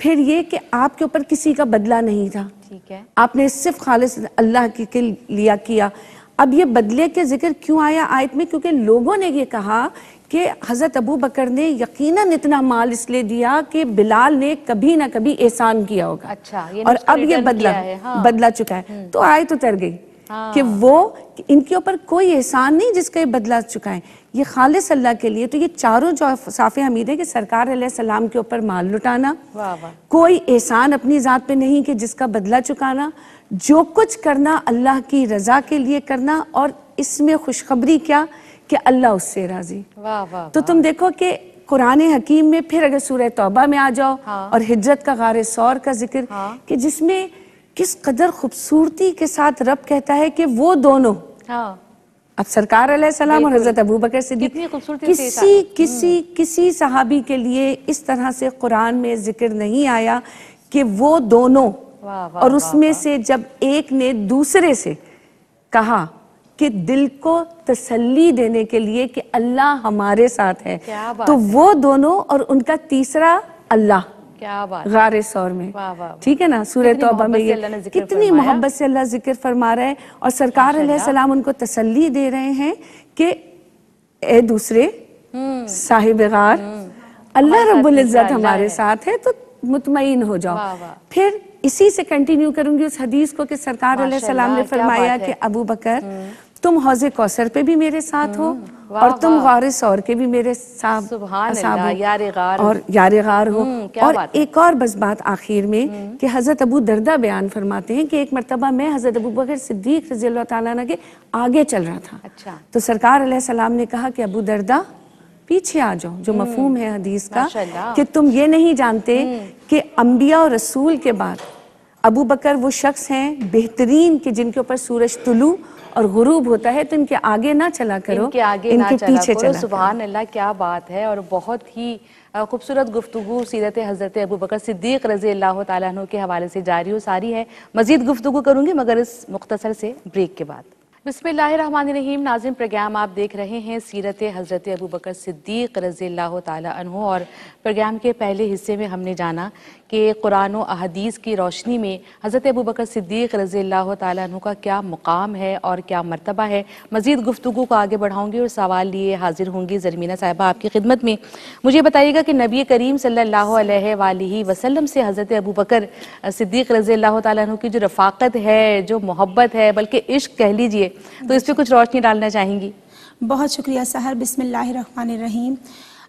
پھر یہ کہ آپ کے اوپر کسی کا بدلہ نہیں تھا، ٹھیک ہے، آپ نے صرف خالص اللہ کے لیا کیا۔ اب یہ بدلے کے ذکر کیوں آیا آیت میں؟ کیونکہ لوگوں نے یہ کہا کہ حضرت ابو بکر نے یقیناً اتنا مال اس لیے دیا کہ بلال نے کبھی نہ کبھی احسان کیا ہوگا، اچھا، اور اب یہ بدلہ چکا ہے۔ تو آیت اتر گئی کہ وہ ان کے اوپر کوئی احسان نہیں جس کا یہ بدلہ چکائیں، یہ خالص اللہ کے لیے۔ تو یہ چاروں جو صاف حمید ہے کہ سرکار علیہ السلام کے اوپر مال لٹانا، کوئی احسان اپنی ذات پہ نہیں کہ جس کا بدلہ چکانا، جو کچھ کرنا اللہ کی رضا کے لیے کرنا، اور اس میں خوشخبری کیا کہ اللہ اس سے راضی۔ تو تم دیکھو کہ قرآن حکیم میں پھر اگر سورہ توبہ میں آ جاؤ اور ہجرت کا غار ثور کا ذکر، کہ جس میں کس قدر خوبصورتی کے ساتھ رب کہتا ہے کہ وہ دونوں، اب سرکار علیہ السلام اور حضرت ابو بکر صدیق، کسی صحابی کے لیے اس طرح سے قرآن میں ذکر نہیں آیا کہ وہ دونوں، اور اس میں سے جب ایک نے دوسرے سے کہا کہ دل کو تسلی دینے کے لیے کہ اللہ ہمارے ساتھ ہے، تو وہ دونوں اور ان کا تیسرا اللہ غار ثور میں، ٹھیک ہے نا، سورہ توبہ میں یہ کتنی محبت سے اللہ ذکر فرما رہا ہے، اور سرکار علیہ السلام ان کو تسلی دے رہے ہیں کہ اے دوسرے صاحب غار، اللہ رب العزت ہمارے ساتھ ہے، تو مطمئن ہو جاؤ۔ پھر اسی سے کنٹینیو کروں گی اس حدیث کو کہ سرکار علیہ السلام نے فرمایا کہ ابو بکر تم حوض کوثر پہ بھی میرے ساتھ ہو، اور تم غار ثور کے بھی میرے ساتھ اور یار غار ہو۔ اور ایک اور بس بات آخر میں کہ حضرت ابو دردہ بیان فرماتے ہیں کہ ایک مرتبہ میں حضرت ابو بکر صدیق رضی اللہ تعالیٰ عنہ کے آگے چل رہا تھا، تو سرکار علیہ السلام نے کہا کہ ابو دردہ پیچھے آ جاؤ، جو مفہوم ہے حدیث کا کہ تم یہ نہیں جانتے کہ انبیاء اور رسول کے بعد ابو بکر وہ شخص ہیں بہترین کہ جن کے اوپر سورج طلوع اور غروب ہوتا ہے، تو ان کے آگے نہ چلا کرو، ان کے پیچھے چلا کرو۔ سبحان اللہ، کیا بات ہے، اور بہت ہی خوبصورت گفتگو سیرت حضرت ابو بکر صدیق رضی اللہ تعالیٰ عنہ کے حوالے سے جاری و ساری ہے۔ مزید گفتگو کروں گی مگر اس مختصر سے بریک کے بعد۔ بسم اللہ الرحمن الرحیم۔ ناظرین، پروگرام آپ دیکھ رہے ہیں سیرت حضرت ابو بکر صدیق رضی اللہ تعالیٰ عنہ، اور پروگرام کے پہلے حصے میں ہم نے جانا کہ قرآن و احادیث کی روشنی میں حضرت ابو بکر صدیق رضی اللہ تعالیٰ عنہ کا کیا مقام ہے اور کیا مرتبہ ہے۔ مزید گفتگو کو آگے بڑھاؤں گی اور سوال لیے حاضر ہوں گی زرمینہ صاحبہ آپ کی خدمت میں۔ مجھے بتائیے گا کہ نبی کریم صلی اللہ علیہ وآلہ وسلم سے حضرت ابو بکر صدیق رضی اللہ تعالیٰ عنہ کی جو رفاقت ہے، جو محبت ہے، بلکہ عشق کہہ لیجئے، تو اس پہ کچھ روشنی ڈالنا چاہیں گی؟ بہت شکریہ سحر۔ بسم اللہ الرحمن الرحیم۔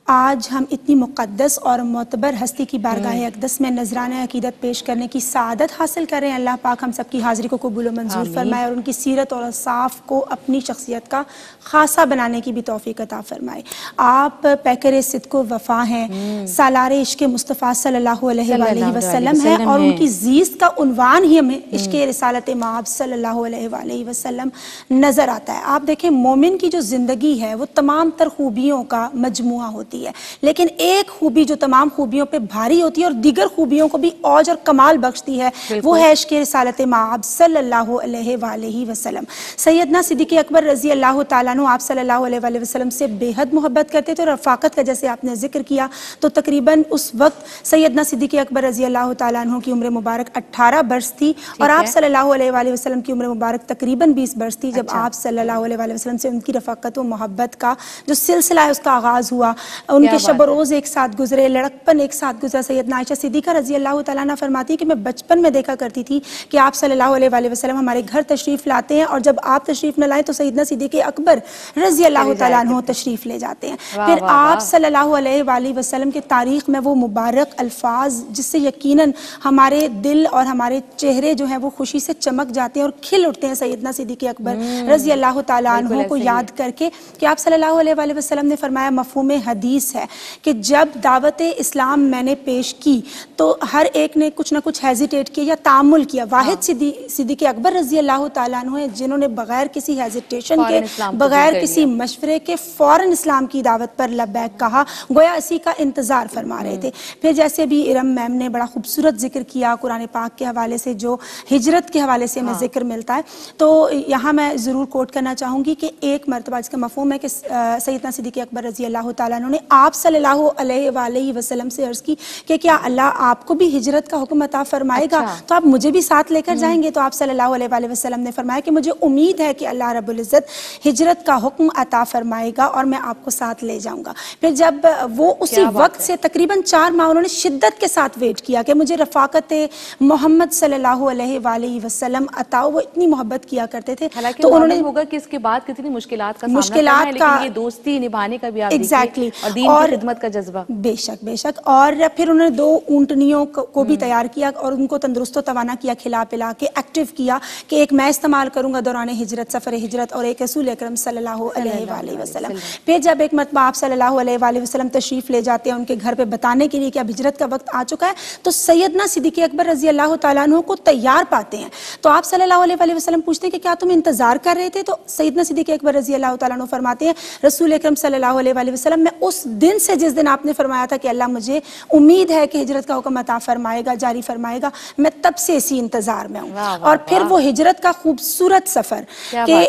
آج ہم اتنی مقدس اور معتبر ہستی کی بارگاہ اقدس میں نذرانہ عقیدت پیش کرنے کی سعادت حاصل کر رہے ہیں۔ اللہ پاک ہم سب کی حاضری کو قبول و منظور فرمائے، اور ان کی سیرت اور اوصاف کو اپنی شخصیت کا خاصہ بنانے کی بھی توفیق عطا فرمائے۔ آپ پیکر صدق و وفا ہیں، سالار عشق مصطفیٰ صلی اللہ علیہ وآلہ وسلم ہیں، اور ان کی زیست کا عنوان ہی ہمیں عشق رسالت مآب صلی اللہ علیہ وآلہ وسلم نظر آتا ہے۔ آپ دیکھیں، مومن کی جو زندگی ہے وہ تمام تر خوبیوں کا مجموعہ ہوتی ہے، لیکن ایک خوبی جو تمام خوبیوں پہ بھاری ہوتی ہے اور دیگر خوبیوں کو بھی اوج اور کمال بخشتی ہے، وہ ہے عشق رسالت مآب صلی اللہ علیہ وآلہ وسلم۔ سیدنا صدیق اکبر رضی اللہ تعالیٰ عنہ آپ صلی اللہ علیہ وآلہ وسلم سے بے حد محبت کرتے تھے، اور رفاقت کا جیسے آپ نے ذکر کیا تو تقریباً اس وقت سیدنا صدیق اکبر رضی اللہ تعالیٰ عنہ کی عمر مبارک 18 برس تھی، اور آپ صلی اللہ علیہ وآلہ وسلم کی عمر مبارک تقریباً 20 برس تھی جب آپ صلی اللہ علیہ وآلہ وسلم سے ان کی رفاقت و محبت کا جو سلسلہ ہے اس کا آغاز ہوا۔ ان کے شب و روز ایک ساتھ گزرے، لڑکپن ایک ساتھ گزرا۔ سیدنا عائشہ صدیقہ رضی اللہ تعالیٰ عنہ فرماتی کہ میں بچپن میں دیکھا کرتی تھی کہ آپ صلی اللہ علیہ وآلہ وسلم ہمارے گھر تشریف لاتے ہیں، اور جب آپ تشریف نہ لائیں تو سیدنا صدیق اکبر رضی اللہ تعالیٰ عنہ تشریف لے جاتے ہیں۔ پھر آپ صلی اللہ علیہ وآلہ وسلم کے تاریخ میں وہ مبارک الفاظ جس سے یقیناً ہمارے دل اور ہمارے چہرے جو ہیں وہ خوشی سے چمک جاتے ہیں اور کھل اٹھتے ہیں سیدنا صدیق اکبر رضی اللہ تعالیٰ عنہ کو یاد کر کے، کہ آپ صلی اللہ علیہ وآلہ وسلم نے فرمایا، مفہوم حدیث ہے کہ جب دعوت اسلام میں نے پیش کی تو ہر ایک نے کچھ نہ کچھ ہیزیٹیٹ کیا یا تعامل کیا، واحد صدیق اکبر رضی اللہ تعالیٰ عنہ ہیں جنہوں نے بغیر کسی ہیزیٹیشن کے، بغیر کسی مشورے کے فوراً اسلام کی دعوت پر لبیک کہا، گویا اسی کا انتظار فرما رہے تھے۔ پھر جیسے بھی ارم میم نے بڑا خوبصورت ذکر کیا قرآن پاک کے حوالے سے، جو ہجرت کے حوالے سے ہمیں ذکر ملتا ہے، تو یہاں میں ضرور کوٹ کرنا چاہوں گی کہ ایک مرتبہ اس کا مفہوم ہے کہ سیدنا صدیق اکبر رضی اللہ تعالیٰ عنہ نے آپ صلی اللہ علیہ وآلہ وسلم سے عرض کی کہ کیا اللہ آپ کو بھی ہجرت کا حکم عطا فرمائے گا تو آپ مجھے بھی ساتھ لے کر جائیں گے؟ تو آپ صلی اللہ علیہ وآلہ وسلم نے فرمایا کہ مجھے امید ہے کہ اللہ رب العزت ہجرت کا حکم عطا فرمائے گا اور میں آپ کو ساتھ لے جاؤں گا۔ پھر جب وہ اسی وقت سے تقریباً 4 ماہ انہوں نے شدت کے ساتھ ویٹ کیا کہ مجھے رفاقت محمد صلی اللہ علیہ وآلہ وسلم عطا، وہ اتنی محبت کیا کرتے تھے۔ تو انہوں نے ہوگا کہ اس کے بعد کتنی مشکلات کا سامنا کرنا ہے، لیکن یہ دوستی نبھانے کا بھی آپ دیکھیے اور دین کی خدمت کا جذبہ۔ بے شک بے شک۔ اور پھر انہوں نے 2 اونٹنیوں کو بھی تیار کیا اور ان کو تندرست و توانا کیا، کھلا پلا کے ایکٹیو کیا کہ ایک میں استعمال کروں گا دوران ہجرت، سفر ہجرت، اور ایک رسول اکرم صلی اللہ علیہ وآلہ وسلم۔ پھر جب ایک مرتبہ آپ صلی اللہ علیہ وآلہ وسلم تشریف لے جاتے ہیں ان کے گھر پہ بتانے کے لیے کہ اب ہجرت کا وقت آ چکا ہے، تو سیدنا صدیق اکبر رضی اللہ تعالیٰ عنہ کو تیار پاتے ہیں۔ تو آپ صلی اللہ علیہ وآلہ وسلم پوچھتے ہیں کہ کیا تم انتظار کر رہے تھے؟ تو سیدنا صدیق اکبر رضی اللہ تعالیٰ عنہ فرماتے ہیں رسول اکرم صلی اللہ علیہ وآلہ وسلم، میں اس دن سے جس دن آپ نے فرمایا تھا کہ اللہ مجھے امید ہے کہ ہجرت کا حکم عطا فرمائے گا، جاری فرمائے گا، میں تب سے اسی انتظار میں ہوں۔ اور پھر وہ ہجرت کا خوبصورت سفر کہ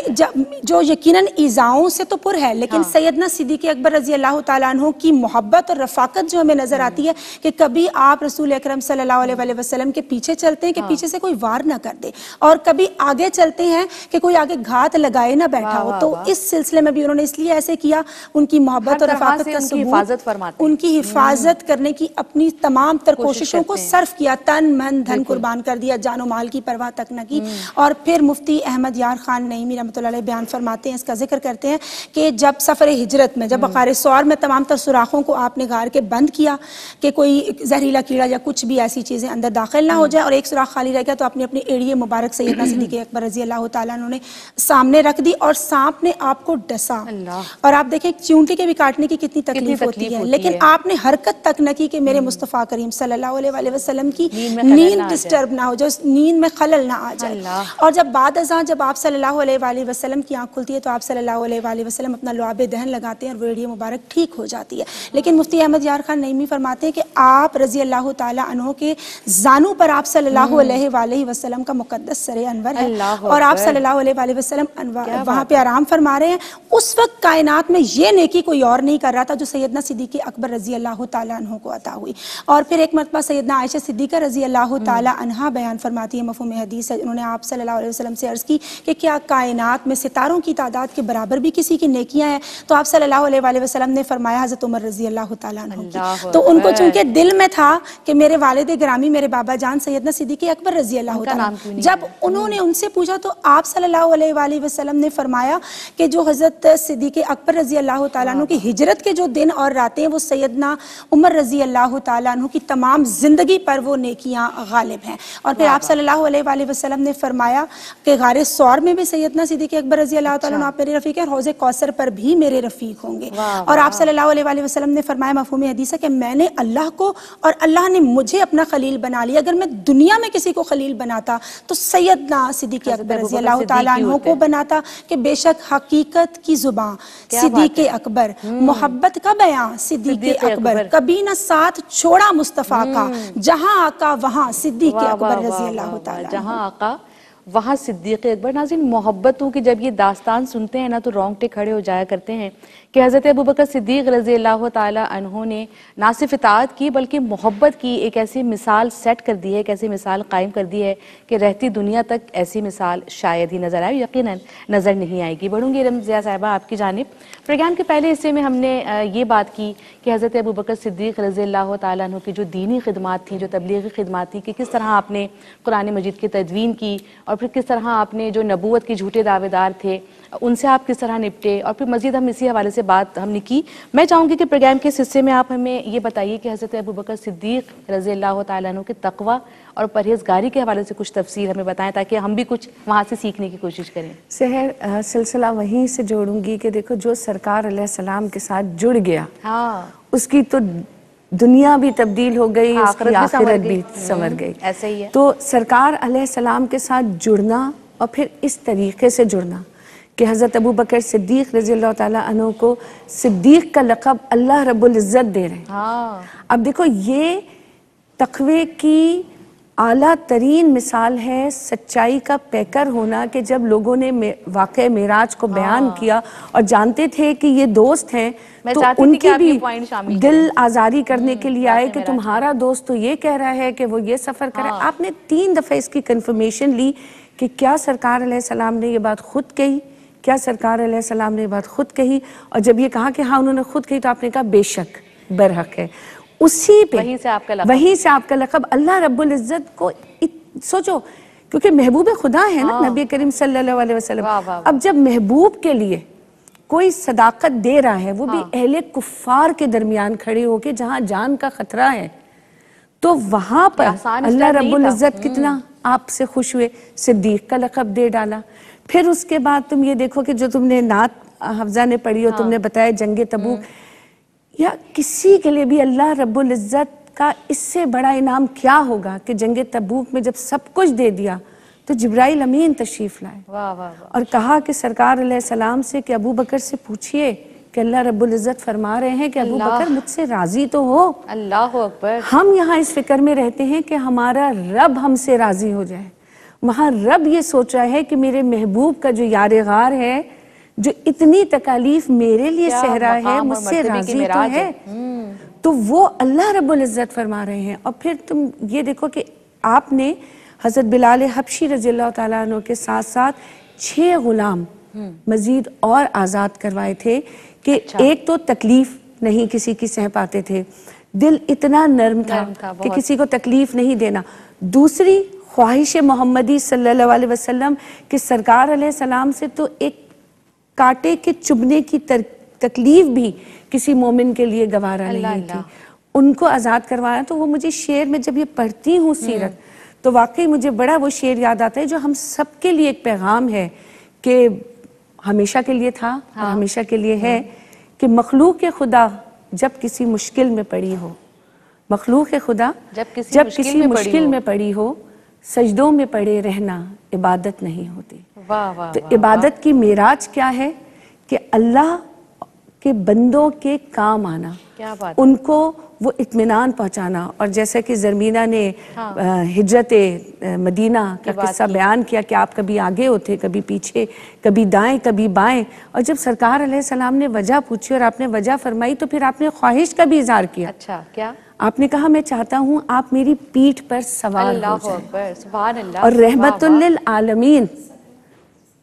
جو یقیناً ایذاؤں سے تو پر ہے، لیکن سیدنا صدیق اکبر رضی اللہ تعالیٰ عنہ کی محبت اور رفاقت جو ہمیں نظر آتی ہے کہ کبھی آپ رسول اکرم صلی اللہ علیہ وآلہ وسلم کے پیچھے چلتے ہیں کہ پیچھے سے کوئی وار نہ کر دے، اور کبھی آگے چلتے ہیں کہ کوئی آگے گھات لگائے نہ بیٹھا ہو۔ تو اس سلسلے میں بھی انہوں نے اس لیے ایسے کیا، ان کی محبت اور رفاقت کا ثبوت، ان کی حفاظت کرنے کی اپنی تمام تر کوششوں کو صرف کیا، تن من دھن قربان کر دیا، جان و مال کی پرواہ تک نہ کی۔ اور پھر مفتی احمد یار خان نعیمی رحمۃ اللہ علیہ بیان فرماتے ہیں، اس کا ذکر کرتے ہیں کہ جب سفر ہجرت میں، جب وقار سوار میں تمام تر سوراخوں کو آپ نے غار کے بند کیا کہ کوئی زہریلا کیڑا یا کچھ بھی ایسی چیزیں اندر داخل نہ ہو جائے، اور ایک سوراخ خالی رہ گیا تو اپنی ایڑی مبارک سیدنا صدیق اکبر رضی اللہ تعالیٰ عنہ نے سامنے رکھ دی اور سانپ نے آپ کو ڈسا۔ اور آپ دیکھیں چونٹی کے بھی کاٹنے کی کتنی تکلیف ہوتی ہے، لیکن آپ نے حرکت تک نہ کی کہ میرے مصطفیٰ کریم صلی اللہ علیہ وآلہ وسلم کی نیند ڈسٹرب نہ ہو جائے، نیند میں خلل نہ آ جائے۔ اور جب بعد ازاں جب آپ صلی اللہ علیہ وآلہ وسلم کی آنکھ کھلتی ہے تو آپ صلی اللہ علیہ وآلہ وسلم اپنا لعاب دہن لگاتے ہیں اور وہ ایڑی مبارک ٹھیک ہو جاتی ہے۔ لیکن مفتی احمد یار خان نعیمی فرماتے ہیں کہ آپ رضی اللہ تعالیٰ عنہ کے زانوں پر آپ صلی اللہ علیہ وآلہ وسلم کا مقدس سر انور ہے، اور آپ صلی اللہ علیہ وآلہ وسلم وہاں پہ آرام فرما رہے ہیں۔ اس وقت کائنات میں یہ نیکی کوئی اور نہیں کر رہا تھا جو سیدنا صدیق اکبر رضی اللہ تعالیٰ عنہ کو عطا ہوئی۔ اور پھر ایک مرتبہ سیدنا عائشہ صدیقہ رضی اللہ تعالیٰ عنہا بیان فرماتی ہے، مفہوم حدیث ہے، انہوں نے آپ صلی اللہ علیہ وسلم سے عرض کی کہ کیا کائنات میں ستاروں کی تعداد کے برابر بھی کسی کی نیکیاں ہیں؟ تو آپ صلی اللہ علیہ وآلہ وسلم نے فرمایا حضرت عمر رضی اللہ تعالیٰ عنہ کی۔ تو ان کو چونکہ دل میں تھا کہ میرے والد گرامی، میرے بابا جان سیدنا صدیق اکبر رضی اللہ تعالیٰ، جب انہوں نے ان سے پوچھا تو آپ صلی اللہ علیہ وآلہ وسلم نے فرمایا کہ جو حضرت صدیق اکبر رضی اللہ تعالیٰ عنہ کی ہجرت کے جو دن اور راتیں ہیں وہ سیدنا عمر رضی اللہ تعالیٰ عنہ کی تمام زندگی پر وہ نیکیاں غالب ہیں۔ اور پھر آپ صلی اللہ علیہ وآلہ وسلم نے فرمایا کہ غار سور میں بھی سیدنا صدیق اکبر رضی اللہ تعالیٰ عنہ آپ میرے رفیق ہیں، اور حوض کوثر پر بھی میرے رفیق ہوں گے۔ اور آپ صلی اللہ علیہ وآلہ وسلم نے فرمایا، مفہوم حدیث ہے کہ میں نے اللہ کو اور اللہ نے مجھے اپنا خلیل بنا لیا، اگر میں دنیا میں کسی کو خلیل بناتا تو سیدنا صدیق اکبر رضی اللہ تعالیٰ عنہ کو بناتا، کہ بے شک حقیقت کی زبان صدیق اکبر، محبت کا بیان صدیق اکبر، کبھی نہ ساتھ چھوڑا مصطفیٰ کا، جہاں آقا وہاں صدیق اکبر رضی اللہ تعالیٰ عنہ، جہاں آقا وہاں صدیق اکبر۔ ناظرین، محبتوں کی جب یہ داستان سنتے ہیں نا تو رونگٹے کھڑے ہو جایا کرتے ہیں کہ حضرت ابوبکر صدیق رضی اللہ تعالیٰ عنہ نے نہ صرف اطاعت کی بلکہ محبت کی ایک ایسی مثال سیٹ کر دی ہے، ایک ایسی مثال قائم کر دی ہے کہ رہتی دنیا تک ایسی مثال شاید ہی نظر آئے، یقیناً نظر نہیں آئے گی۔ بڑھوں گی رمضیہ صاحبہ آپ کی جانب۔ پروگرام کے پہلے حصے میں ہم نے یہ بات کی کہ حضرت ابوبکر صدیق رضی اللہ تعالیٰ عنہ کی جو دینی خدمات تھیں، جو تبلیغی خدمات تھیں، کہ کس طرح آپ نے قرآن مجید کی تدوین کی، اور پھر کس طرح آپ نے جو نبوت کے جھوٹے دعوے دار تھے ان سے آپ کس طرح نپٹے، اور پھر مزید ہم اسی حوالے سے بات ہم نے کی۔ میں چاہوں گی کہ پروگرام کے اس حصے میں آپ ہمیں یہ بتائیے کہ حضرت ابوبکر صدیق رضی اللہ تعالیٰ عنہ کے تقویٰ اور پرہیزگاری کے حوالے سے کچھ تفصیل ہمیں بتائیں تاکہ ہم بھی کچھ وہاں سے سیکھنے کی کوشش کریں۔ سحر، سلسلہ وہیں سے جوڑوں گی کہ دیکھو جو سرکار علیہ السلام کے ساتھ جڑ گیا اس کی تو دنیا بھی تبدیل ہو گئی، اس کی آخرت بھی سنور گئی۔ ایسے ہی ہے۔ تو سرکار علیہ السلام کے ساتھ جڑنا اور پھر اس طریقے سے جڑنا کہ حضرت ابوبکر صدیق رضی اللہ تعالیٰ عنہ کو صدیق کا لقب اللہ رب العزت دے رہے ہیں۔ اب دیکھو یہ تقوی کی اعلیٰ ترین مثال ہے سچائی کا پیکر ہونا کہ جب لوگوں نے واقعہ معراج کو بیان کیا اور جانتے تھے کہ یہ دوست ہیں تو ان کی بھی دل آزاری کرنے کے لیے آئے کہ تمہارا دوست تو یہ کہہ رہا ہے کہ وہ یہ سفر کرے. آپ نے 3 دفعہ اس کی کنفرمیشن لی کہ کیا سرکار علیہ السلام نے یہ بات خود کہی, کیا سرکار علیہ السلام نے یہ بات خود کہی, اور جب یہ کہا کہ ہاں انہوں نے خود کہی تو آپ نے کہا بے شک برحق ہے. اسی پہ وہیں سے آپ کا لقب. اللہ رب العزت کو سوچو, کیونکہ محبوب خدا ہے نا نبی کریم صلی اللہ علیہ وسلم. اب جب محبوب کے لیے کوئی صداقت دے رہا ہے, وہ بھی اہل کفار کے درمیان کھڑے ہو کے جہاں جان کا خطرہ ہے, تو وہاں پر اللہ رب العزت کتنا آپ سے خوش ہوئے, صدیق کا لقب دے ڈالا. پھر اس کے بعد تم یہ دیکھو کہ جو تم نے نعت حفظہ نے پڑھی اور تم نے بتایا جنگ تبوک, یا کسی کے لیے بھی اللہ رب العزت کا اس سے بڑا انعام کیا ہوگا کہ جنگ تبوک میں جب سب کچھ دے دیا تو جبرائیل امین تشریف لائے اور کہا کہ سرکار علیہ السلام سے کہ ابو بکر سے پوچھئے کہ اللہ رب العزت فرما رہے ہیں کہ ابو بکر مجھ سے راضی تو ہو. اللہ اکبر. ہم یہاں اس فکر میں رہتے ہیں کہ ہمارا رب ہم سے راضی ہو جائے, وہاں رب یہ سوچ رہا ہے کہ میرے محبوب کا جو یار غار ہے, جو اتنی تکالیف میرے لیے سہ رہا ہے, مجھ سے راضی تو ہے. تو وہ اللہ رب العزت فرما رہے ہیں. اور پھر تم یہ دیکھو کہ آپ نے حضرت بلال حبشی رضی اللہ تعالیٰ عنہ کے ساتھ ساتھ 6 غلام مزید اور آزاد کروائے تھے کہ ایک تو تکلیف نہیں کسی کی سہ پاتے تھے, دل اتنا نرم تھا کہ کسی کو تکلیف نہیں دینا. دوسری خواہش محمدی صلی اللہ علیہ وسلم کہ سرکار علیہ السلام سے تو ایک کانٹے کے چبھنے کی تکلیف بھی کسی مومن کے لیے گوارا نہیں تھی, ان کو آزاد کروایا. تو وہ مجھے شعر میں جب یہ پڑھتی ہوں سیرت تو واقعی مجھے بڑا وہ شعر یاد آتا ہے جو ہم سب کے لیے ایک پیغام ہے کہ ہمیشہ کے لیے تھا اور ہمیشہ کے لیے ہے کہ مخلوق خدا جب کسی مشکل میں پڑی ہو, مخلوق خدا جب کسی مشکل میں پڑی ہو, سجدوں میں پڑے رہنا عبادت نہیں ہوتی. تو عبادت کی معراج کیا ہے کہ اللہ کے بندوں کے کام آنا, ان کو وہ اطمینان پہنچانا. اور جیسا کہ زرمینہ نے ہجرت مدینہ کا قصہ بیان کیا کہ آپ کبھی آگے ہوتے, کبھی پیچھے, کبھی دائیں کبھی بائیں, اور جب سرکار علیہ السلام نے وجہ پوچھی اور آپ نے وجہ فرمائی تو پھر آپ نے خواہش کا بھی اظہار کیا. اچھا کیا؟ آپ نے کہا میں چاہتا ہوں آپ میری پیٹھ پر سوار ہو جائیں. سبحان اللہ. اور رحمت للعالمین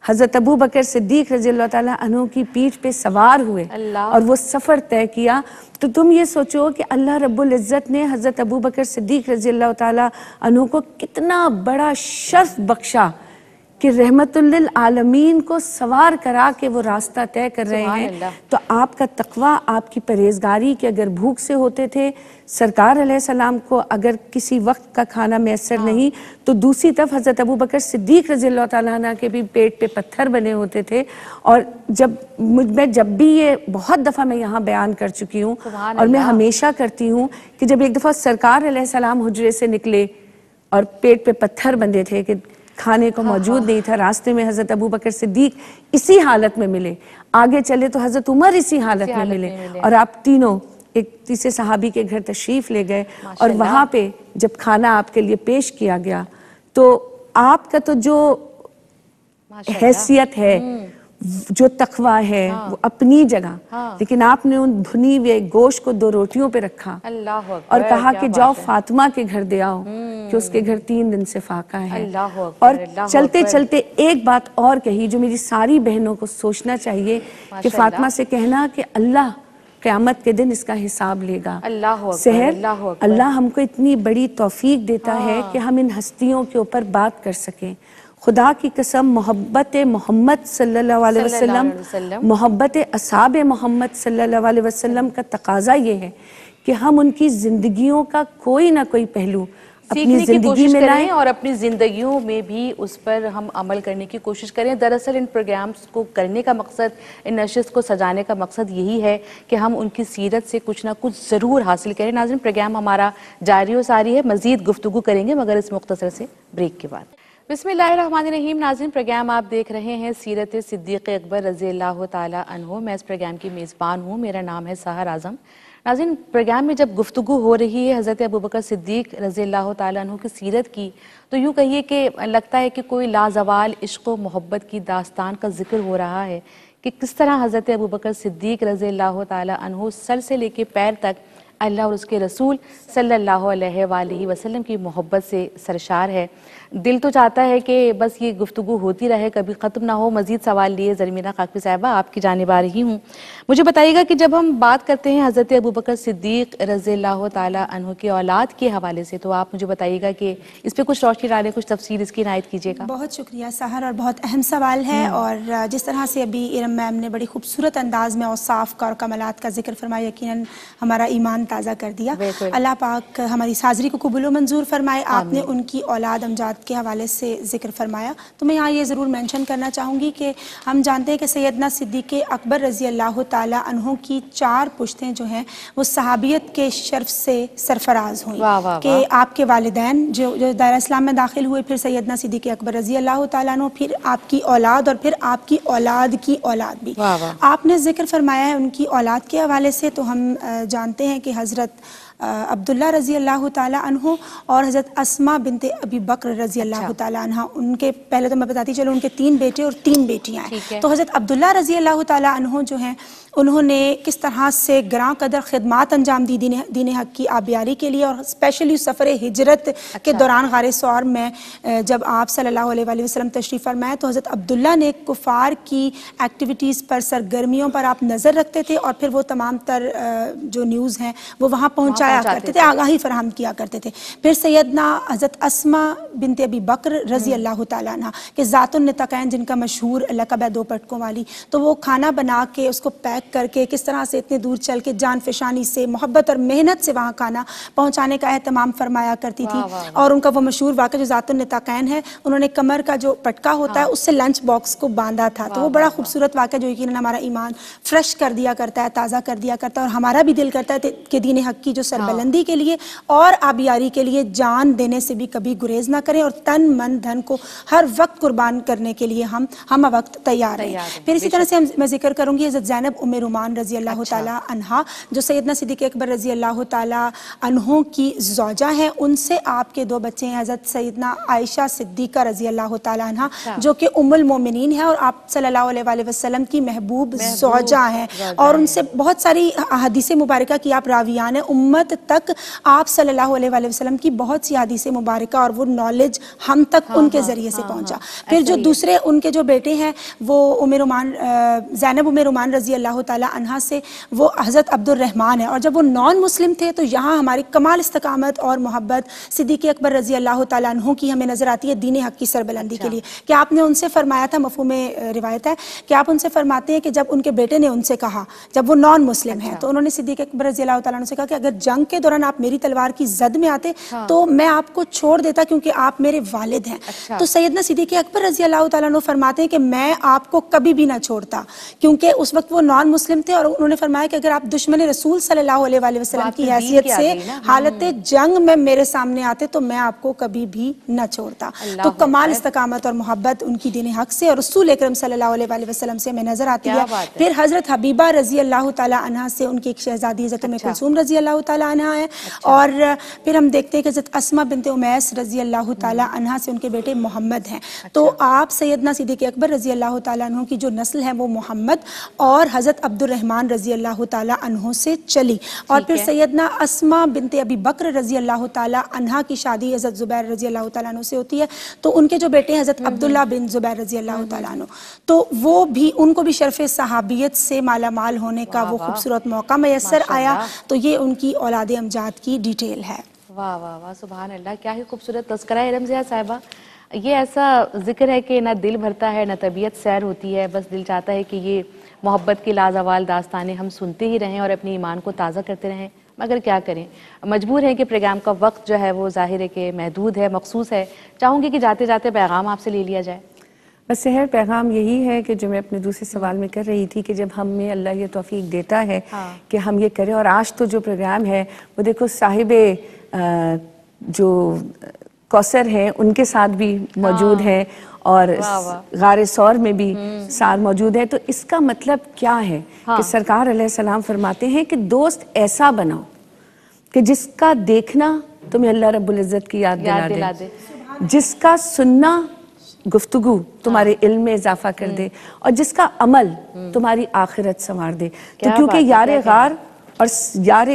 حضرت ابو بکر صدیق رضی اللہ تعالیٰ عنہ کی پیٹھ پہ سوار ہوئے اور وہ سفر طے کیا. تو تم یہ سوچو کہ اللہ رب العزت نے حضرت ابو بکر صدیق رضی اللہ تعالیٰ عنہ کو کتنا بڑا شرف بخشا کہ رحمت للعالمین کو سوار کرا کے وہ راستہ طے کر رہے ہیں. تو آپ کا تقویٰ, آپ کی پرہیزگاری کہ اگر بھوک سے ہوتے تھے, سرکار علیہ السلام کو اگر کسی وقت کا کھانا میسر نہیں تو دوسری طرف حضرت ابو بکر صدیق رضی اللہ تعالیٰ عنہ کے بھی پیٹ پہ پتھر بنے ہوتے تھے. اور جب بھی یہ بہت دفعہ میں یہاں بیان کر چکی ہوں اور میں ہمیشہ کرتی ہوں کہ جب ایک دفعہ سرکار علیہ السلام حجرے سے نکلے اور پیٹ پہ پتھر بندے تھے کہ کھانے کو موجود نہیں تھا, راستے میں حضرت ابو بکر صدیق اسی حالت میں ملے, آگے چلے تو حضرت عمر اسی حالت میں ملے, اور آپ تینوں ایک تیسرے صحابی کے گھر تشریف لے گئے. اور وہاں پہ جب کھانا آپ کے لیے پیش کیا گیا تو آپ کا تو جو حیثیت ہے, جو تقویٰ ہے وہ اپنی جگہ, لیکن آپ نے ان بھنی ہوئے گوشت کو 2 روٹیوں پہ رکھا اور کہا کہ جاؤ فاطمہ کے گھر دے آؤ کہ اس کے گھر 3 دن سے فاقہ ہے. اور چلتے چلتے ایک بات اور کہی جو میری ساری بہنوں کو سوچنا چاہیے کہ فاطمہ سے کہنا کہ اللہ قیامت کے دن اس کا حساب لے گا. سحر اللہ ہم کو اتنی بڑی توفیق دیتا ہے کہ ہم ان ہستیوں کے اوپر بات کر سکیں. خدا کی قسم محبت محمد صلی اللہ علیہ وسلم, محبت اصحاب محمد صلی اللہ علیہ وسلم کا تقاضا یہ ہے کہ ہم ان کی زندگیوں کا کوئی نہ کوئی پہلو اپنی زندگی میں لائیں اور اپنی زندگیوں میں بھی اس پر ہم عمل کرنے کی کوشش کریں. دراصل ان پروگرامز کو کرنے کا مقصد, ان نشست کو سجانے کا مقصد یہی ہے کہ ہم ان کی سیرت سے کچھ نہ کچھ ضرور حاصل کریں. ناظرین پروگرام ہمارا جاری و ساری ہے, مزید گفتگو کریں گے مگر اس مختصر سے بریک کے بعد. بسم اللہ الرحمن الرحیم. ناظرین پروگرام آپ دیکھ رہے ہیں سیرت صدیق اکبر رضی اللہ تعالیٰ عنہ. میں اس پروگرام کی میزبان ہوں, میرا نام ہے سحر اعظم. ناظرین، پروگرام میں جب گفتگو ہو رہی ہے حضرت ابوبکر صدیق رضی اللہ تعالیٰ عنہ کی سیرت کی، تو یوں کہیے کہ لگتا ہے کہ کوئی لازوال عشق و محبت کی داستان کا ذکر ہو رہا ہے کہ کس طرح حضرت ابوبکر صدیق رضی اللہ تعالیٰ عنہ سر سے لے کے پیر تک اللہ اور اس کے رسول صلی اللہ علیہ وآلہ وسلم کی محبت سے سرشار ہے۔ دل تو چاہتا ہے کہ بس یہ گفتگو ہوتی رہے، کبھی ختم نہ ہو۔ مزید سوال لیے زرمینہ خاکوی صاحبہ آپ کی جانب آ رہی ہوں۔ مجھے بتائیے گا کہ جب ہم بات کرتے ہیں حضرت ابوبکر صدیق رضی اللہ تعالیٰ عنہ کی اولاد کے حوالے سے، تو آپ مجھے بتائیے گا کہ اس پہ کچھ روشنی ڈالیں، کچھ تفصیل اس کی عنایت کیجیے گا۔ بہت شکریہ سحر، اور بہت اہم سوال ہے، اور جس طرح سے ابھی ارم میم نے بڑی خوبصورت انداز میں اوصاف کا اور کمالات کا ذکر فرمایا، یقیناً ہمارا ایمان تازہ کر دیا۔ اللہ پاک ہماری اس حاضری کو قبول و منظور فرمائے۔ آپ نے ان کی اولاد امجاد کے حوالے سے ذکر فرمایا، تو میں یہاں یہ ضرور مینشن کرنا چاہوں گی کہ ہم جانتے ہیں کہ سیدنا صدیق اکبر رضی اللہ تعالیٰ عنہ کی 4 پشتیں جو ہیں وہ صحابیت کے شرف سے سرفراز ہوئیں، کہ آپ کے والدین جو دائرہ اسلام میں داخل ہوئے، پھر سیدنا صدیق اکبر رضی اللہ تعالیٰ عنہ، پھر آپ کی اولاد، اور پھر آپ کی اولاد کی اولاد بھی۔ آپ نے ذکر فرمایا ہے ان کی اولاد کے حوالے سے، تو ہم جانتے ہیں کہ حضرت عبداللہ رضی اللہ تعالیٰ عنہ اور حضرت اسماء بنت ابی بکر رضی اللہ تعالیٰ عنہ، ان کے پہلے تو میں بتاتی چلوں ان کے 3 بیٹے اور 3 بیٹیاں ہیں۔ تو حضرت عبداللہ رضی اللہ تعالیٰ عنہ جو ہیں انہوں نے کس طرح سے گراں قدر خدمات انجام دی دین حق کی آبیاری کے لیے، اور اسپیشلی سفر ہجرت کے دوران غار ثور میں جب آپ صلی اللہ علیہ وآلہ وسلم تشریف فرمائے، تو حضرت عبداللہ نے کفار کی ایکٹیویٹیز پر، سرگرمیوں پر آپ نظر رکھتے تھے، اور پھر وہ تمام تر جو نیوز ہیں وہ وہاں پہنچایا کرتے تھے، آگاہی فراہم کیا کرتے تھے۔ پھر سیدنا حضرت اسماء بنت ابی بکر رضی اللہ تعالیٰ عنہ کہ ذات النطقین جن کا مشہور لقب ہے 2 پٹکوں والی، تو وہ کھانا بنا کے اس کو پیک کر کے کس طرح سے اتنے دور چل کے جان فشانی سے، محبت اور محنت سے وہاں کھانا پہنچانے کا اہتمام فرمایا کرتی تھی۔ اور ان کا وہ مشہور واقعہ جو ذات النطقین ہے، انہوں نے کمر کا جو پٹکا ہوتا ہے اس سے لنچ باکس کو باندھا تھا، تو وہ بڑا خوبصورت واقعہ جو یقیناً ہمارا ایمان فریش کر دیا کرتا ہے، تازہ کر دیا کرتا ہے، اور ہمارا بھی دل کرتا ہے کہ دین حق کی جو سربلندی کے لیے اور آبیاری کے لیے جان دینے سے بھی کبھی گریز نہ کریں، اور تن من دھن کو ہر وقت قربان کرنے کے لیے ہم وقت تیار ہیں۔ پھر اسی طرح سے میں ذکر کروں گی حضرت زینب ام رومان رضی اللہ تعالیٰ عنہا، جو سیدنا صدیق اکبر رضی اللہ تعالیٰ عنہ کی زوجہ ہیں، ان سے آپ کے 2 بچے ہیں، حضرت سیدنا عائشہ صدیقہ رضی اللہ تعالیٰ عنہ جو کہ ام المومنین ہے، اور آپ صلی اللہ علیہ وآلہ وسلم کی محبوب زوجہ ہیں، اور ان سے بہت ساری حدیث مبارکہ کی آپ راویان ہیں، امت تک آپ صلی اللہ علیہ وآلہ وسلم کی بہت سی حدیث مبارکہ اور وہ نالج ہم تک ان کے ذریعے سے پہنچا۔ پھر جو دوسرے ان کے جو بیٹے ہیں وہ زینب ام رومان رضی اللہ تعالیٰ عنہ سے وہ حضرت عبد الرحمن ہے، اور جب وہ نان مسلم تھے تو یہاں ہماری کمال استقامت اور محبت صدیق اکبر رضی اللہ تعالیٰ عنہ کی ہمیں نظر آتی ہے دین حق کی سربلندی کے لیے، کہ آپ نے ان سے فرمایا تھا، مفہوم روایت ہے کہ آپ ان سے فرماتے ہیں کہ جب ان کے بیٹے نے ان سے کہا، جب وہ نان مسلم ہیں، تو انہوں نے صدیق اکبر رضی اللہ تعالیٰ عنہ سے کہا کہ اگر جنگ کے دوران آپ میری تلوار کی زد میں آتے تو میں آپ کو چھوڑ دیتا کیونکہ آپ میرے والد ہیں۔ تو سیدنا صدیق اکبر رضی اللہ تعالیٰ عنہ فرماتے ہیں کہ میں آپ کو کبھی بھی نہ چھوڑتا، کیونکہ اس وقت وہ نان مسلم تھے، اور انہوں نے فرمایا کہ اگر آپ دشمن رسول صلی اللہ علیہ وآلہ وسلم کی حیثیت سے حالت جنگ میں میرے سامنے آتے تو میں آپ کو کبھی بھی نہ چھوڑتا۔ تو کمال استقامت اور محبت ان کی دین حق سے اور رسول اکرم صلی اللہ علیہ وآلہ وسلم سے ہمیں نظر آتی ہے۔ پھر حضرت حبیبہ رضی اللہ تعالیٰ عنہ سے ان کی ایک شہزادی حضرت ام کلثوم رضی اللہ تعالیٰ عنہ ہے، اور پھر ہم دیکھتے ہیں کہ حضرت اسماء بنت امیس رضی اللہ تعالیٰ عنہ سے ان کے بیٹے محمد ہیں۔ تو آپ سیدنا صدیق اکبر رضی اللہ تعالیٰ عنہ کی جو نسل ہے وہ محمد اور حضرت عبد الرحمن رضی اللہ تعالیٰ عنہ سے چلی، اور پھر سیدنا اسماء بنت ابی بکر رضی اللہ تعالیٰ عنہ کی شادی حضرت زبیر رضی اللہ تعالیٰ عنہ سے ہوتی ہے، تو ان کے جو بیٹے ہیں حضرت عبداللہ بن زبیر رضی اللہ تعالیٰ عنہ، تو وہ بھی ان کو بھی شرف صحابیت سے مالا مال ہونے کا وہ خوبصورت موقع میسر آیا۔ تو یہ ان کی اولاد امجاد کی ڈیٹیل ہے۔ واہ واہ واہ، سبحان اللہ، کیا ہی خوبصورت تذکرہ ہے رمضیہ صاحبہ۔ یہ ایسا ذکر ہے کہ نہ دل بھرتا ہے نہ طبیعت سیر ہوتی ہے، بس دل چاہتا ہے کہ یہ محبت کی لازوال داستانیں ہم سنتے ہی رہیں اور اپنے ایمان کو تازہ کرتے رہیں، مگر کیا کریں، مجبور ہیں کہ پروگرام کا وقت جو ہے وہ ظاہر ہے کہ محدود ہے، مخصوص ہے۔ چاہوں گی کہ جاتے جاتے پیغام آپ سے لے لیا جائے۔ بس سحر، پیغام یہی ہے کہ جو میں اپنے دوسرے سوال میں کر رہی تھی کہ جب ہمیں اللہ یہ توفیق دیتا ہے کہ ہم یہ کریں، اور آج تو جو پروگرام ہے وہ دیکھو صاحب جو کوثر ہیں ان کے ساتھ بھی موجود ہیں اور غار ثور میں بھی ساتھ موجود ہے. تو اس کا مطلب کیا ہے کہ سرکار علیہ السلام فرماتے ہیں کہ دوست ایسا بناؤ کہ جس کا دیکھنا تمہیں اللہ رب العزت کی یاد دلا دے, جس کا سننا گفتگو تمہارے علم میں اضافہ کر دے, اور جس کا عمل تمہاری آخرت سنوار دے. تو کیونکہ یار غار اور یار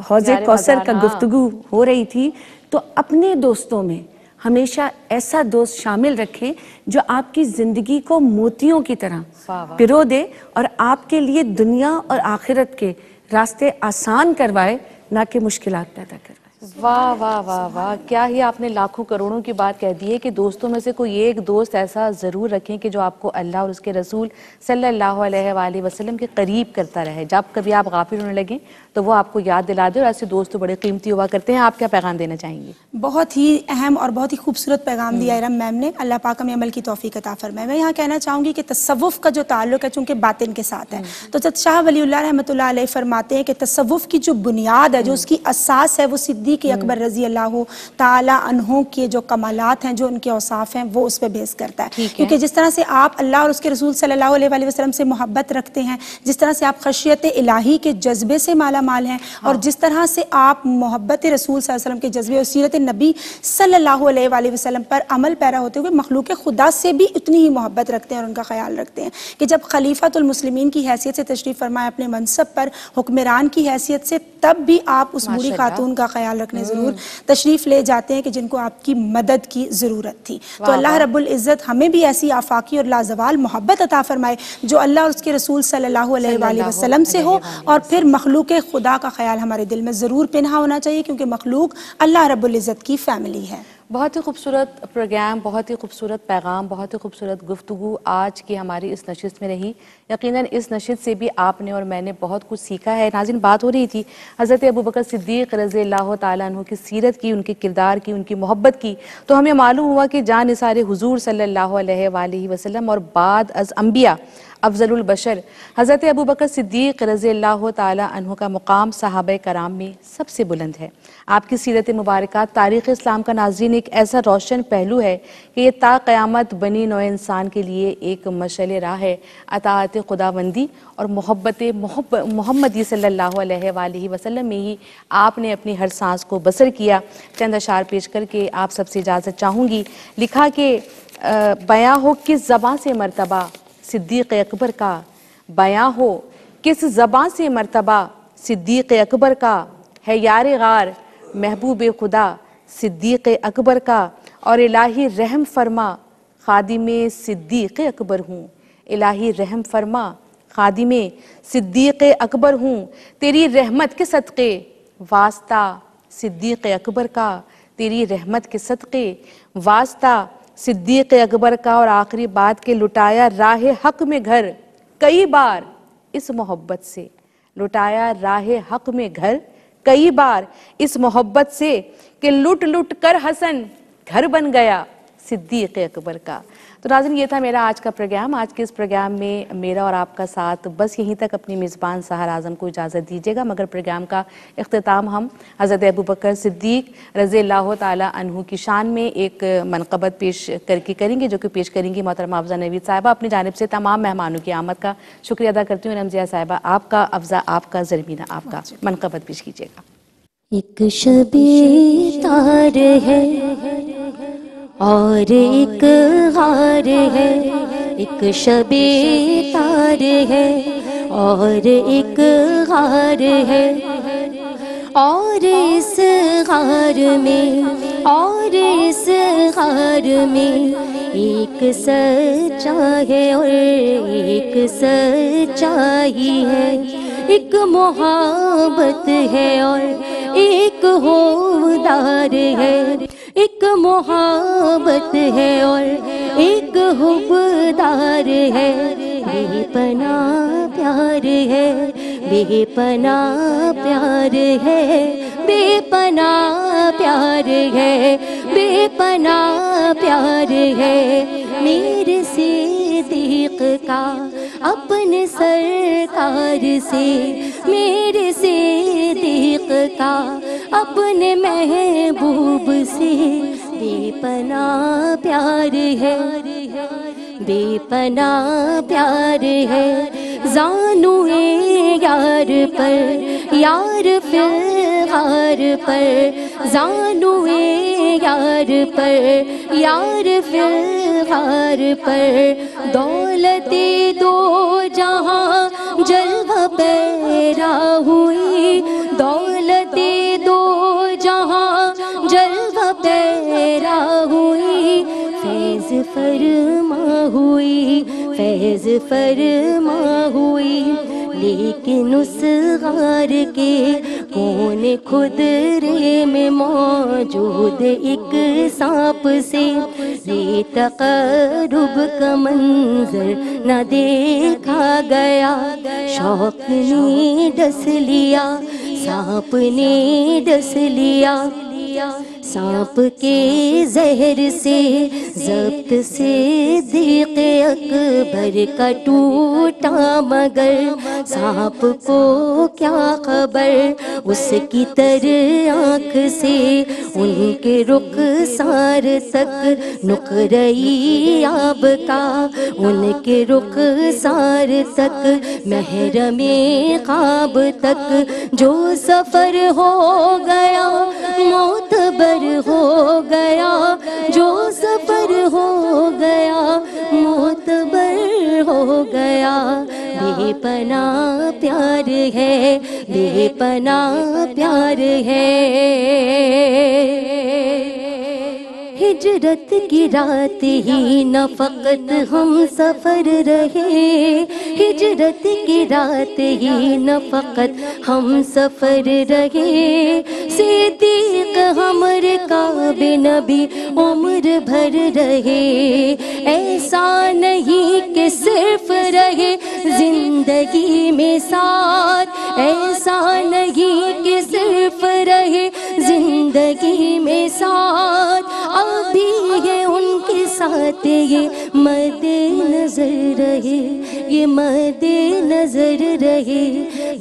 حوض کوثر کا گفتگو ہو رہی تھی, تو اپنے دوستوں میں ہمیشہ ایسا دوست شامل رکھیں جو آپ کی زندگی کو موتیوں کی طرح پرو دے اور آپ کے لیے دنیا اور آخرت کے راستے آسان کروائے, نہ کہ مشکلات پیدا کروائے. واہ واہ واہ واہ, کیا ہی آپ نے لاکھوں کروڑوں کی بات کہہ دی ہے کہ دوستوں میں سے کوئی ایک دوست ایسا ضرور رکھیں کہ جو آپ کو اللہ اور اس کے رسول صلی اللہ علیہ وآلہ وسلم کے قریب کرتا رہے. جب کبھی آپ غافل ہونے لگیں تو وہ آپ کو یاد دلا دے, اور ایسے دوست تو بڑے قیمتی ہوا کرتے ہیں. آپ کیا پیغام دینا چاہیں گے؟ بہت ہی اہم اور بہت ہی خوبصورت پیغام دیا ارم میم نے. اللہ پاک ہمیں عمل کی توفیق عطا فرمائے. میں یہاں کہنا چاہوں گی کہ تصوف کا جو تعلق ہے چونکہ باطن کے ساتھ ہے, تو شاہ ولی اللہ رحمۃ اللہ علیہ فرماتے ہیں کہ تصوف کی جو بنیاد ہے, جو اس کی اساس ہے, وہ صدیق اکبر رضی اللہ تعالی عنہ کے جو کمالات ہیں, جو ان کے اوصاف ہیں, وہ اس پہ بیس کرتا ہے. کیونکہ جس طرح سے آپ اللہ اور اس کے رسول صلی اللہ علیہ وآلہ وسلم سے محبت رکھتے ہیں, جس طرح سے آپ خشیت الہی کے جذبے سے مالا مال ہیں, اور جس طرح سے آپ محبت رسول صلی اللہ علیہ وسلم کے جذبے اور سیرت نبی صلی اللہ علیہ وآلہ وسلم پر عمل پیرا ہوتے ہوئے مخلوق خدا سے بھی اتنی ہی محبت رکھتے ہیں اور ان کا خیال رکھتے ہیں, کہ جب خلیفۃ المسلمین کی حیثیت سے تشریف فرمائے اپنے منصب پر, حکمران کی حیثیت سے, تب بھی آپ اس بوڑھی خاتون کا خیال رکھنے ضرور تشریف لے جاتے ہیں کہ جن کو آپ کی مدد کی ضرورت تھی. تو اللہ رب العزت ہمیں بھی ایسی آفاقی اور لازوال محبت عطا فرمائے جو اللہ اور اس کے رسول صلی اللہ علیہ وآلہ وسلم سے ہو, اور پھر مخلوق خدا کا خیال ہمارے دل میں ضرور پنہا ہونا چاہیے, کیونکہ مخلوق اللہ رب العزت کی فیملی ہے. بہت ہی خوبصورت پروگرام, بہت ہی خوبصورت پیغام, بہت ہی خوبصورت گفتگو آج کی ہماری اس نشست میں رہی. یقیناً اس نشست سے بھی آپ نے اور میں نے بہت کچھ سیکھا ہے. ناظرین, بات ہو رہی تھی حضرت ابوبکر صدیق رضی اللہ تعالیٰ عنہ کی سیرت کی, ان کے کردار کی, ان کی محبت کی, تو ہمیں معلوم ہوا کہ جان نثار حضور صلی اللہ علیہ وآلہ وسلم اور بعد از انبیاء افضل البشر حضرت ابوبکر صدیق رضی اللہ تعالیٰ عنہ کا مقام صحابہ کرام میں سب سے بلند ہے. آپ کی سیرت مبارکہ تاریخ اسلام کا ناظرین ایک ایسا روشن پہلو ہے کہ یہ تا قیامت بنی نوع انسان کے لیے ایک مشعل راہ ہے. اطاعت خداوندی اور محبت محمدی صلی اللہ علیہ وآلہ وسلم میں ہی آپ نے اپنی ہر سانس کو بسر کیا. چند اشعار پیش کر کے آپ سب سے اجازت چاہوں گی. لکھا کہ بیاں ہو کس زباں سے مرتبہ صدیق اکبر کا, بیاں ہو کس زباں سے مرتبہ صدیق اکبر کا, ہے یار غار محبوب خدا صدیق اکبر کا, اور الہی رحم فرما خادم صدیق اکبر ہوں. الہی رحم فرما خادم صدیق اکبر ہوں, تیری رحمت کے صدقے واسطہ صدیق اکبر کا, تیری رحمت کے صدقے واسطہ صدیق اکبر کا. اور آخری بات کہ لٹایا راہ حق میں گھر کئی بار اس محبت سے, لٹایا راہ حق میں گھر کئی بار اس محبت سے, کہ لٹ لٹ کر حسن گھر بن گیا صدیق اکبر کا. تو ناظرین, یہ تھا میرا آج کا پروگرام. آج کے اس پروگرام میں میرا اور آپ کا ساتھ بس یہیں تک. اپنی میزبان سحر اعظم کو اجازت دیجیے گا, مگر پروگرام کا اختتام ہم حضرت ابوبکر صدیق رضی اللہ تعالیٰ عنہ کی شان میں ایک منقبت پیش کر کے کریں گے, جو کہ پیش کریں گی محترمہ افضہ نوید صاحبہ. اپنی جانب سے تمام مہمانوں کی آمد کا شکریہ ادا کرتی ہوں. رمضیہ صاحبہ آپ کا, افضہ آپ کا, زرمینہ آپ کا, منقبت پیش کیجیے گا. ایک شبِ تار ہے اور ایک غار ہے, ایک شبِ تار ہے اور ایک غار ہے, اور اس غار میں, اور اس غار میں ایک سچا ہے اور ایک سچائی ہے, ایک محبت ہے اور ایک حبدار ہے, ایک محبت ہے اور ایک حبدار ہے, بے پناہ پیار ہے, بے پناہ پیار ہے, بے پناہ پیار ہے, بے پناہ پیار ہے. میرے سے صدیق کا اپنے سرکار سے، میرے صدیق کا اپنے محبوب سے بے پناہ پیار ہے، بے پناہ پیار ہے، زانوئے یار پر یار فلغار پر، زانوئے یار پر یار فلغار پر، دولت دو جہاں جلوہ پیرا ہوئی، دولت دو جہاں جلوہ پیرا ہوئی، فیض فرما ہوئی، فیض فرما ہوئی، لیکن اس غار کے کون خدرے میں موجود ایک سانپ سے یہ تقرب کا منظر نہ دیکھا گیا، شوق نے ڈس لیا، سانپ نے ڈس لیا، سانپ کے زہر سے ضبط صدیق اکبر کا ٹوٹا، مگر سانپ کو کیا خبر اس کی تر آنکھ سے، ان کے رخسار تک نقرئی آب کا، ان کے رخسار تک محرم خواب تک، جو سفر ہو گیا معتبر ہو گیا، جو سفر ہو گیا معتبر ہو گیا، بے پناہ پیار ہے، بے پناہ پیار ہے۔ ہجرت کی رات ہی نہ فقط ہم سفر رہے، ہجرت کی رات ہی نہ فقط ہم سفر رہے، صدیق ہمارے کعبے نبی عمر بھر رہے، ایسا نہیں کہ صرف رہے زندگی میں ساتھ، ایسا نہیں کہ صرف رہے زندگی میں ساتھ، ابھی ہے ان کے ساتھ یہ مد نظر رہے، یہ مد نظر رہے،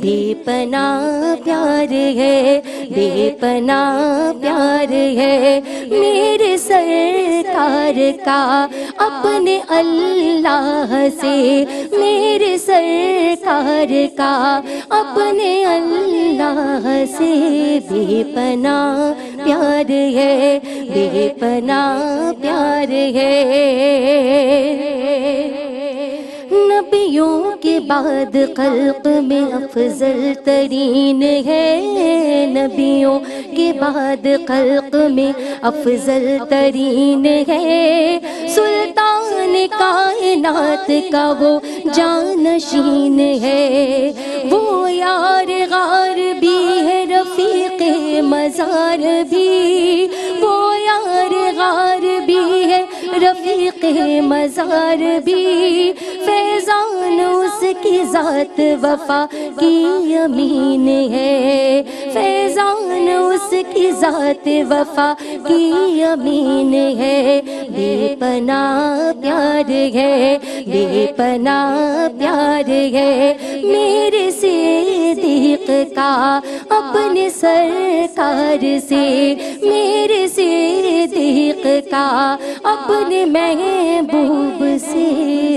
بے پناہ پیار ہے، بے پناہ پیار ہے، میرے سرکار کا اپنے اللہ سے، میرے سرکار کا اپنے اللہ سے بے پناہ پیار ہے، بے پناہ پیار ہے۔ نبیوں کے بعد خلق میں افضل ترین ہے، نبیوں کے بعد خلق میں افضل ترین ہے، سلطان کائنات کا وہ جانشین ہے، وہ یار غار بھی ہے، رفیق مزار بھی، وہ یار غار بھی ہے، رفیق مزار بھی، فیضان اس کی ذات وفا کی امین ہے، فیضان اس کی ذات وفا کی امین ہے، بے پناہ پیار ہے، بے پناہ پیار ہے، میرے صدیق کا اپنے سرکار سے، میرے صدیق کا اپنے محبوب سے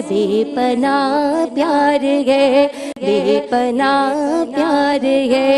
بے پناہ پیار ہے، بے پناہ پیار ہے۔